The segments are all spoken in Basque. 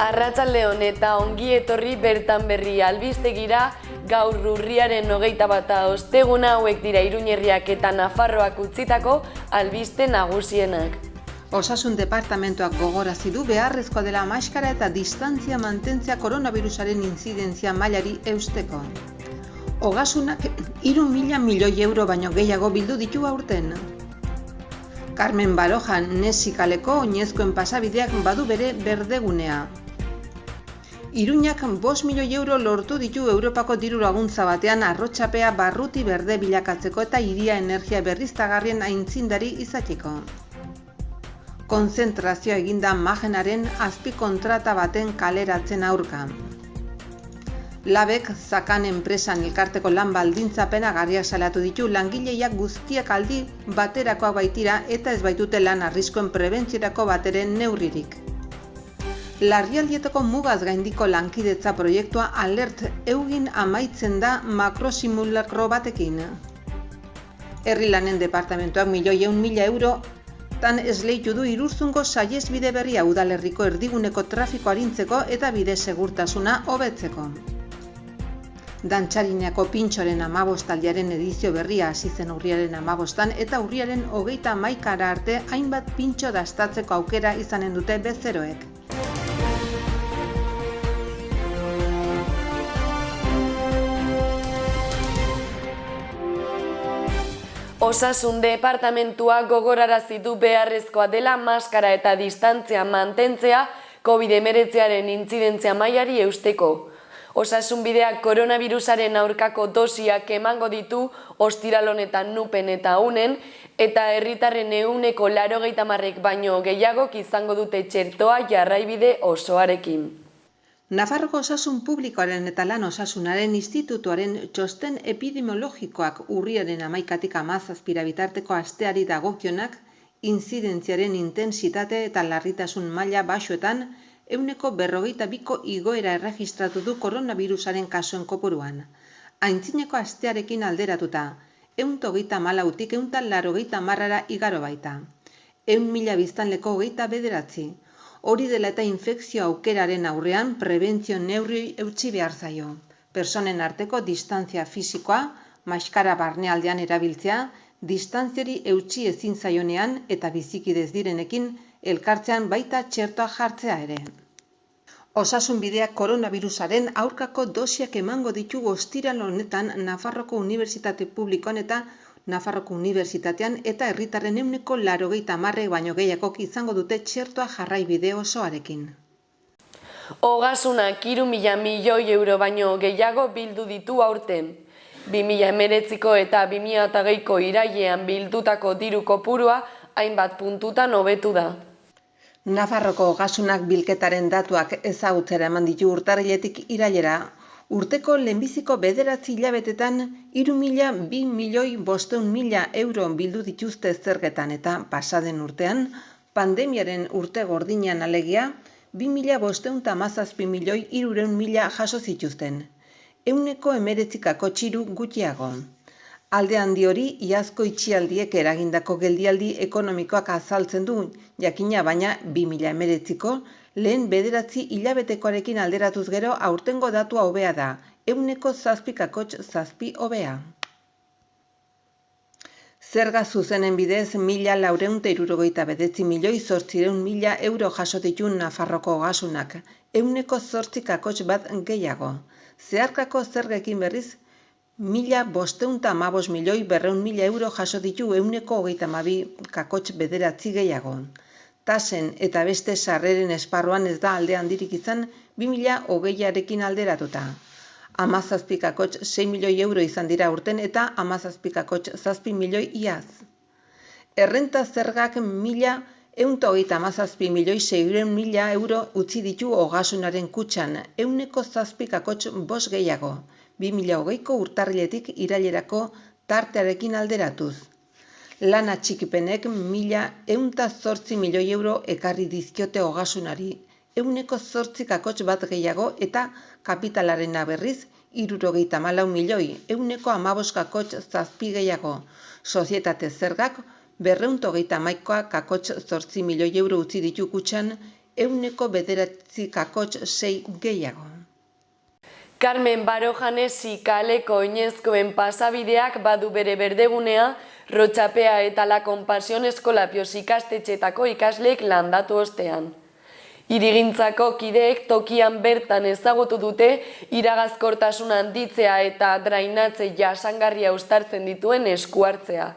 Arratsaldeon eta ongi etorri bertan berri albistegira. Gaur urriaren 21 osteguna, hauek dira Iruña herriak eta Nafarroak utzitako albiste nagusienak. Osasun departamentuak gogorarazi du beharrezkoa dela maskara eta distantzia mantentzea koronavirusaren intzidentzia mailari eusteko. Ogasunak 3.000 milioi euro baino gehiago bildu ditu aurten. Carmen Barojan Nesikaleko oinezkoen pasabideak badu bere berdegunea. Iruñak 5 milioi euro lortu ditu Europako diru laguntza batean arrotzapea barruti berde bilakatzeko eta hiria energia berriztagarrien aintzindari izateko. Konzentrazioa eginda Magenaren azpikontrata baten kaleratzen aurka. Labek Zakan enpresan elkarteko lan baldintzapenagarriak salatu ditu, langileiak guztiak aldi baterakoak baitira eta ez baitute lan arriskuen prebentziorako bateren neurririk. Larrialdietako mugaz gaindiko lankidetza proiektua Alert Eugin amaitzen da makrosimulakro batekin. Herri lanen departamentuak 1.100.000 euro tan esleitu du Irurzungo saihesbide berria udalerriko erdiguneko trafiko arintzeko eta bide segurtasuna hobetzeko. Dantxarinako pintxoren 15aldiaren edizio berria hasi zen urriaren 15 eta urriaren 31 arte hainbat pintxo dastatzeko aukera izanen dute bezeroek. Osasun departamentua gogorarazi du beharrezkoa dela maskara eta distantzia mantentzea COVID-19aren intzidentzia mailari eusteko. Osasunbideak koronavirusaren aurkako dosiak emango ditu ostiral honetan Nupen eta Unen, eta herritarren 80% baino gehiagok izango dute txertoa jarraibide osoarekin. Nafarroko Osasun Publikoaren eta Lan Osasunaren Institutuaren txosten epidemiologikoak urriaren 11tik 17 bitarteko asteari dagokionak intzidentziaren intentsitate eta larritasun maila baxuetan 42ko igoera erregistratu du koronavirusaren kasuen kopuruan. Aintzineko astearekin alderatuta, 134tik 180 igaro baita. 100.000 biztanleko 29. Hori dela eta infekzio aukeraren aurrean prebentzio neurri eutsi behar zaio. Personen arteko distantzia fisikoa, maskara barnealdean erabiltzea, distantziari eutsi ezin zaionean eta bizikidez direnekin elkartzean baita txertoa jartzea ere. Osasunbideak koronavirusaren aurkako dosiak emango ditu ostiral honetan Nafarroko Unibertsitate Publikoan eta Nafarroko Unibertsitatean eta herritarren 80% baino gehiagok izango dute txertoa jarraibide osoarekin. Ogasunak 3.000 milioi euro baino gehiago bildu ditu aurten. 2019ko eta 2020ko irailean bildutako diru kopurua hainbat puntutan hobetu da. Nafarroko ogasunak bilketaren datuak ezagutzera eman ditu urtarriletik irailera. Urteko lehenbiziko 9 hilabetetan 3.200.000 euro bildu dituzte zergetan eta pasaden urtean, pandemiaren urte gordinean alegia, 2.517 milioi 300.000 jaso zituzten. 19%ko gutxiago. Alde handi hori, iazko itxialdiek eragindako geldialdi ekonomikoak azaltzen du, jakina baina 2019ko lehen 9 hilabetekoarekin alderatuz gero aurtengo datua hobea da, 7,7 hobea. Zerga zuzenen bidez 1.469 milioi 800.000 euro jaso ditu Nafarroko ogasunak, 8,1 gehiago. Zeharkako zergekin berriz, 1.515 milioi 200.000 euro jaso ditu 22,9 gehiago. Tasen eta beste sarreren esparruan ez da alde handirik izan 2020arekin alderatuta. 17,6 milioi euro izan dira urten eta 17,7 milioi iaz. Errenta zergak 1.117 milioi 600.000 euro utzi ditu ogasunaren kutxan, 7,5 gehiago. 2020ko urtarriletik irailerako tartearekin alderatuz. Lan atxikipenek 1.108 milioi euro ekarri dizkiote ogasunari, 8,1 gehiago eta kapitalarena berriz 74 milioi, 1,15 gehiago. Sozietate zergak 231,8 milioi euro utzi ditu kutxan 9,6 gehiago. Carmen Barojanesi kaleko oinezkoen pasabideak badu bere berdegunea, Rotxapea eta La Compasión Eskolapios ikastetxetako ikasleek landatu ostean. Hirigintzako kideek tokian bertan ezagutu dute iragazkortasun handitzea eta drainatze jasangarria uztartzen dituen eskuhartzea.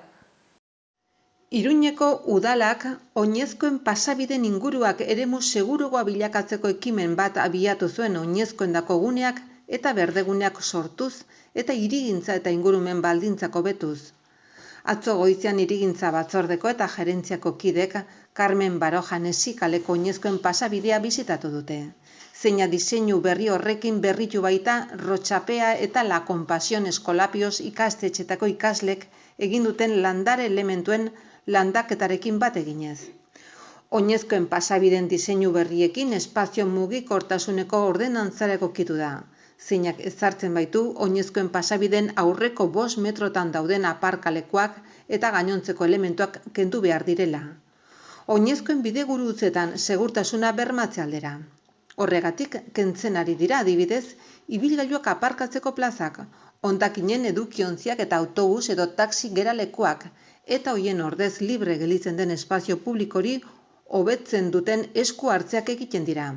Iruñeko udalak oinezkoen pasabideen inguruak eremu seguruagoa bilakatzeko ekimen bat abiatu zuen oinezkoendako guneak eta berdeguneak sortuz eta hirigintza eta ingurumen baldintzak hobetuz. Atzo goizean hirigintza batzordeko eta gerentziako kidek Carmen Barojanesi kaleko oinezkoen pasabidea bisitatu dute. Zeina diseinu berri horrekin berritu baita Rotxapea eta La Compasión Eskolapios ikastetxetako ikaslek egin duten landare elementuen landaketarekin bat eginez. Oinezkoen pasabideen diseinu berriekin espazio mugikortasuneko ordenantzara egokitu da. Zeinak ezartzen baitu oinezkoen pasabideen aurreko 5 metrotan dauden aparkalekuak eta gainontzeko elementuak kendu behar direla. Oinezkoen bidegurutzetan segurtasuna bermatze aldera. Horregatik kentzen ari dira adibidez, ibilgailuak aparkatzeko plazak, hondakinen edukiontziak eta autobus edo taxi geralekuak, eta hoien ordez libre gelditzen den espazio publikori hobetzen duten esku hartzeak egiten dira.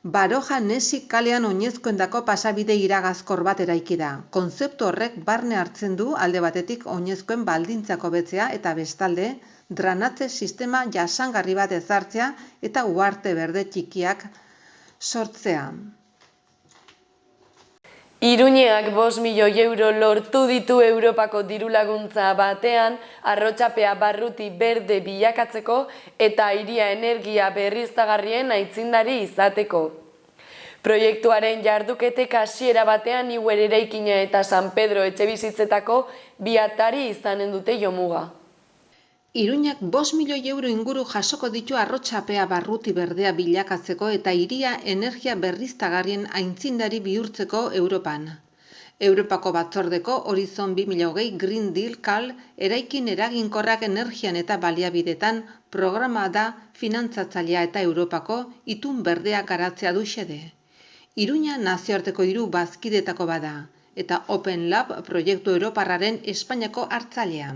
Barojanesi kalean oinezkoendako pasabide iragazkor bat eraiki da. Kontzeptu horrek barne hartzen du alde batetik oinezkoen baldintzak hobetzea eta bestalde dranatze sistema jasangarri bat ezartzea eta uharte berde txikiak sortzea. Iruñeak 5 milioi euro lortu ditu Europako dirulaguntza batean Rotxapea barruti berde bilakatzeko eta hiria energia berriztagarrien aitzindari izateko. Proiektuaren jarduketek hasiera batean Iwer eraikina eta San Pedro etxebizitzetako bi atari izanen dute jomuga. Iruñak 5 milioi euro inguru jasoko ditu Rotxapea barruti berdea bilakatzeko eta hiria energia berriztagarrien aitzindari bihurtzeko Europan. Europako batzordeko Horizon 2020 Green Deal Kal eraikin eraginkorrak energian eta baliabidetan programa da finantzatzailea eta Europako itun berdea garatzea du xede. Iruña nazioarteko 3 bazkidetako bada eta Open Lab proiektu europarraren Espainiako hartzailea.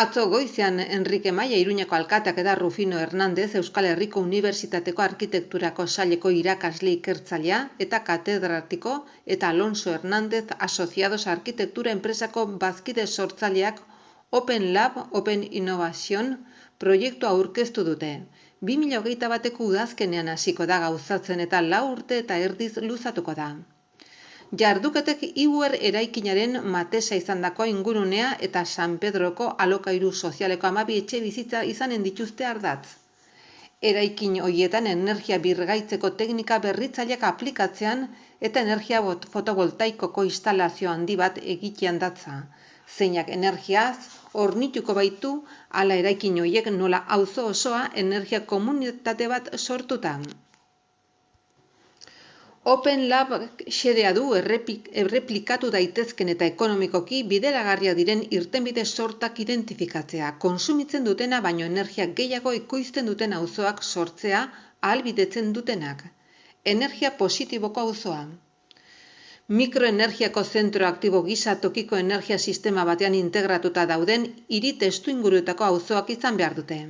Atzo goizean Enrique Maia Iruñako alkateak eta Rufino Hernández Euskal Herriko Unibertsitateko Arkitekturako saileko irakasle ikertzailea eta katedratiko eta Alonso Hernández Asociados Arkitektura enpresako bazkide sortzaileak Open Lab, Open Innovation proiektua aurkeztu dute. 2021ko udazkenean hasiko da gauzatzen eta 4 urte eta erdiz luzatuko da. Jarduketek Iwer eraikinaren Matesa izandako ingurunea eta San Pedroko alokairu sozialeko 12 etxe bizitza izanen dituzte ardatz. Eraikin horietan energia birgaitzeko teknika berritzaileak aplikatzean eta energia fotovoltaikoko instalazio handi bat egitean datza. Zeinak energiaz hornituko baitu ala eraikin horiek nola auzo osoa energia komunitate bat sortuta. Open Lab xedea du erreplikatu daitezken eta ekonomikoki bideragarria diren irtenbide sortak identifikatzea, konsumitzen dutena baino energia gehiago ekoizten duten auzoak sortzea ahalbidetzen dutenak. Energia positiboko auzoa. Mikroenergiako zentro aktibo gisa tokiko energia sistema batean integratuta dauden hiri testuinguruetako auzoak izan behar dute.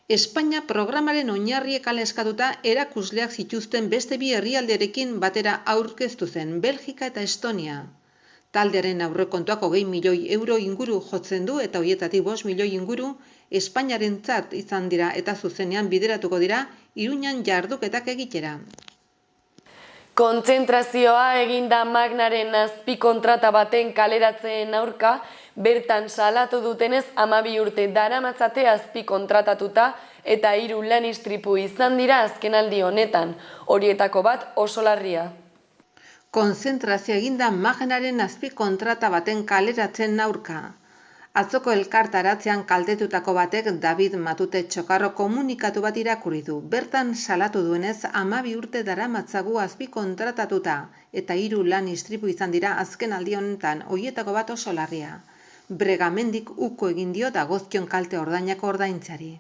Espainia programaren oinarriek hala eskatuta erakusleak zituzten beste 2 herrialderekin batera aurkeztu zen, Belgika eta Estonia. Taldearen aurrekontuak 20 milioi euro inguru jotzen du eta horietatik 5 milioi inguru Espainiarentzat izan dira eta zuzenean bideratuko dira Iruñan jarduketak egitera. Kontzentrazioa eginda Magnaren azpikontrata baten kaleratzeen aurka, bertan salatu dutenez 12 urte daramatzate azpikontratatuta eta 3 lan istripu izan dira azkenaldi honetan, horietako bat oso larria. Kontzentrazioa eginda Magnaren azpikontrata baten kaleratzen aurka. Atzoko elkartaratzean kaltetutako batek David Matute Txokarro komunikatu bat irakurri du. Bertan salatu duenez 12 urte daramatzagu azpikontratatuta eta 3 lan istripu izan dira azken aldi honetan, horietako bat oso larria. Bregamendik uko egin dio dagozkion kalte ordainak ordaintzari.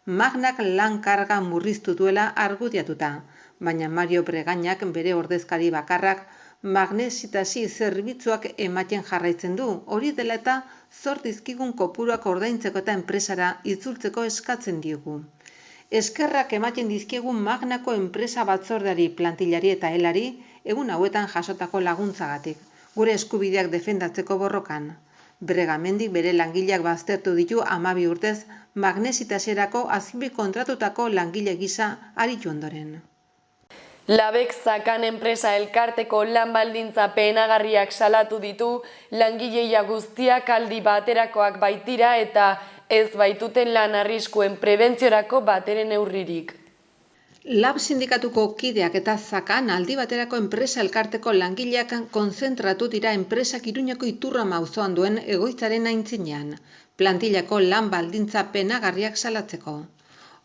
Magnak lan karga murriztu duela argudiatuta, baina Mario Bregainak bere ordezkari bakarrak magnesitasi zerbitzuak ematen jarraitzen du, hori dela eta zor dizkigun kopuruak ordaintzeko eta enpresara itzultzeko eskatzen digu. Eskerrak ematen dizkiegu Magnako enpresa batzordeari, plantillari eta helari egun hauetan jasotako laguntzagatik, gure eskubideak defendatzeko borrokan. Bregamendik bere langileak baztertu ditu 12 urtez magnesitaserako azpikontratutako langile gisa aritu ondoren. Labek Zakan enpresa elkarteko lan baldintza penagarriak salatu ditu, langileia guztiak aldi baterakoak baitira eta ez baituten lan arriskuen prebentziorako batere neurririk. Lab sindikatuko kideak eta Zakan aldi baterako enpresa elkarteko langileak konzentratu dira enpresak Iruñeko Iturrama auzoan duen egoitzaren aintzinean, plantillako lan baldintza penagarriak salatzeko.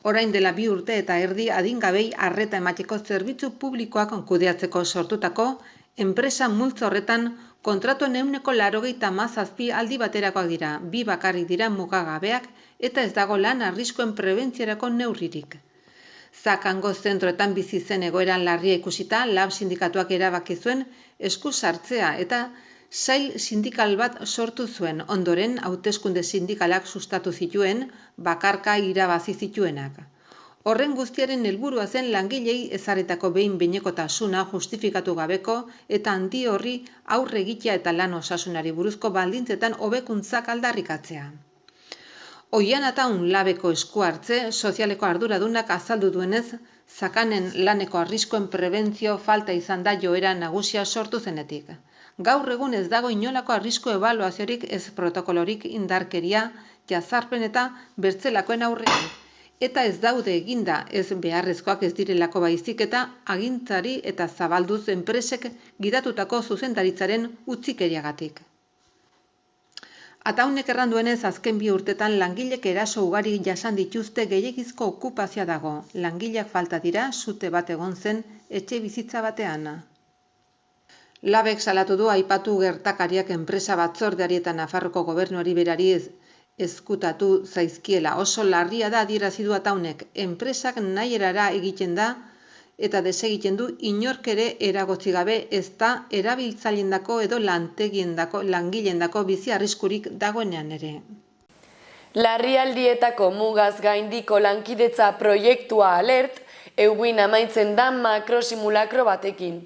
Orain dela 2 urte eta erdi adingabei arreta emateko zerbitzu publikoak kudeatzeko sortutako enpresa multzo horretan kontratuen 87 aldi baterakoak dira, 2 bakarrik dira mugagabeak eta ez dago lan arriskuen prebentziorako neurririk. Zakango zentroetan bizi zen egoeran larria ikusita, Lab sindikatuak erabaki zuen esku sartzea eta sail sindikal bat sortu zuen, ondoren hauteskunde sindikalak sustatu zituen, bakarka irabazi zituenak. Horren guztiaren helburua zen langilei ezarritako behin-behinekotasuna justifikatu gabeko eta handi horri aurre egitea eta lan osasunari buruzko baldintzetan hobekuntzak aldarrikatzea. Oiana Taun Labeko esku hartze sozialeko arduradunak azaldu duenez, Zakanen laneko arriskuen prebentzio falta izan da joera nagusia sortu zenetik. Gaur egun ez dago inolako arrisku ebaluaziorik ez protokolorik indarkeria, jazarpen eta bertzelakoen aurrean. Eta ez daude eginda ez beharrezkoak ez direlako baizik eta agintzari eta zabalduz enpresek gidatutako zuzendaritzaren utzikeriagatik. Ataunek erran duenez azken 2 urtetan langilek eraso ugari jasan dituzte gehiegizko okupazioa dago. Langileak falta dira, sute bat egon zen etxe bizitza batean. Labek salatu du aipatu gertakariak enpresa batzordeari eta Nafarroko gobernuari berari ezkutatu zaizkiela. Oso larria da adierazi du Ataunek. Enpresak nahi erara egiten da eta desegiten du inork ere eragotzi gabe ez da erabiltzaileendako edo langileendako bizi arriskurik dagoenean ere. Larrialdietako mugaz gaindiko lankidetza proiektua alert, euguin amaitzen da makrosimulakro batekin.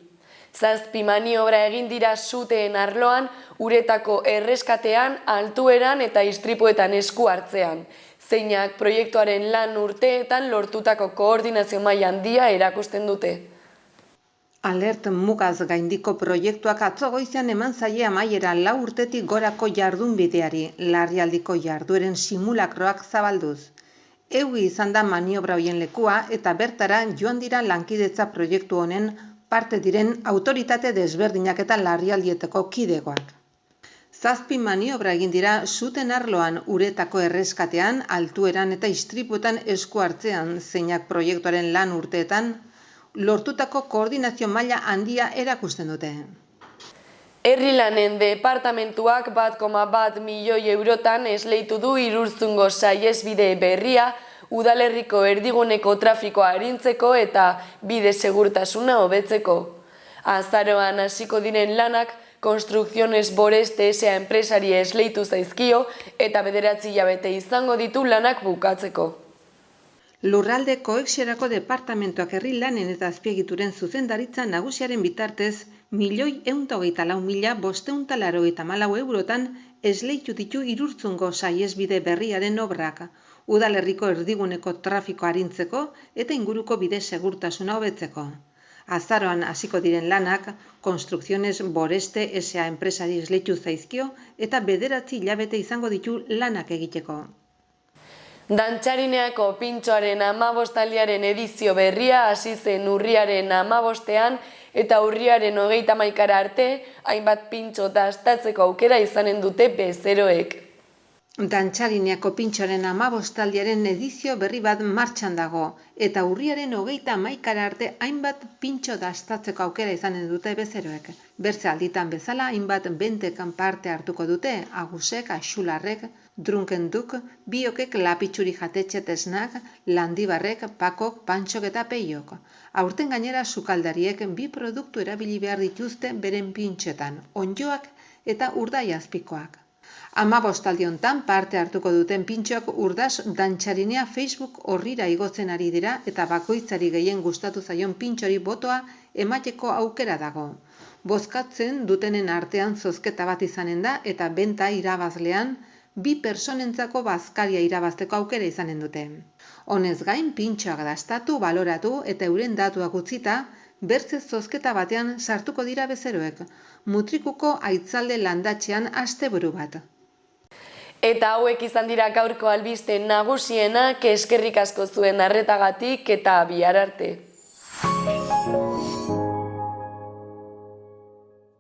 7 maniobra egin dira suteen arloan, uretako erreskatean, altueran eta istripuetan esku hartzean. Zeinak proiektuaren lan urteetan lortutako koordinazio maila handia erakusten dute. Alert mugaz gaindiko proiektuak atzo goizean eman zaie amaiera 4 urtetik gorako jardunbideari, larrialdiko jardueren simulakroak zabalduz. Eugi izan da maniobra hoien lekua eta bertara joan dira lankidetza proiektu honen parte diren autoritate desberdinak eta larrialdietako kidegoak. 7 maniobra egin dira suten arloan, uretako erreskatean, altueran eta istripuetan esku hartzean, zeinak proiektuaren lan urteetan lortutako koordinazio maila handia erakusten dute. Herri lanen departamentuak 1,1 milioi eurotan esleitu du Irurzungo saihesbide berria, udalerriko erdiguneko trafikoa arintzeko eta bide segurtasuna hobetzeko. Azaroan hasiko diren lanak Construcciones Boreste S.A. enpresari esleitu zaizkio eta 9 hilabete izango ditu lanak bukatzeko. Lurralde koheziorako departamentuak herri lanen eta azpiegituren zuzendaritza nagusiaren bitartez 1.024.584 eurotan esleitu ditu Irurzungo saihesbide berriaren obrak, udalerriko erdiguneko trafiko arintzeko eta inguruko bide segurtasuna hobetzeko. Azaroan hasiko diren lanak, Construcciones Boreste S.A. enpresari esleitu zaizkio eta 9 hilabete izango ditu lanak egiteko. Dantxarineako pintxoaren 15aldiaren edizio berria hasi zen urriaren 15ean eta urriaren 31 arte hainbat pintxo dastatzeko aukera izanen dute bezeroek. Dantzarineako pintxoaren 15aldiaren edizio berri bat martxan dago, eta urriaren 31 arte hainbat pintxo dastatzeko aukera izanen dute bezeroek. Bertze alditan bezala hainbat bentekan parte hartuko dute, Agusek, Axularrek, Drunken Duk, Biokek, Lapitxuri Jatetxe Tesnak, Landibarrek, Pakok, Pantxok eta Peiok. Aurten gainera sukaldariek 2 produktu erabili behar dituzte beren pintxoetan, onddoak eta urdai azpikoak. 15 aldi hontan parte hartuko duten pintxoak Urdaz Dantzarinea Facebook orrira igotzen ari dira eta bakoitzari gehien gustatu zaion pintxori botoa emateko aukera dago. Bozkatzen dutenen artean zozketa bat izanen da eta benta irabazlean 2 personentzako bazkaria irabazteko aukera izanen dute. Honez gain, pintxoak dastatu, baloratu eta euren datuak utzita, bertze zozketa batean sartuko dira bezeroek, Mutrikuko Aitzalde landatxean asteburu bat. Eta hauek izan dira gaurko albiste nagusienak, eskerrik asko zuen arretagatik eta bihar arte.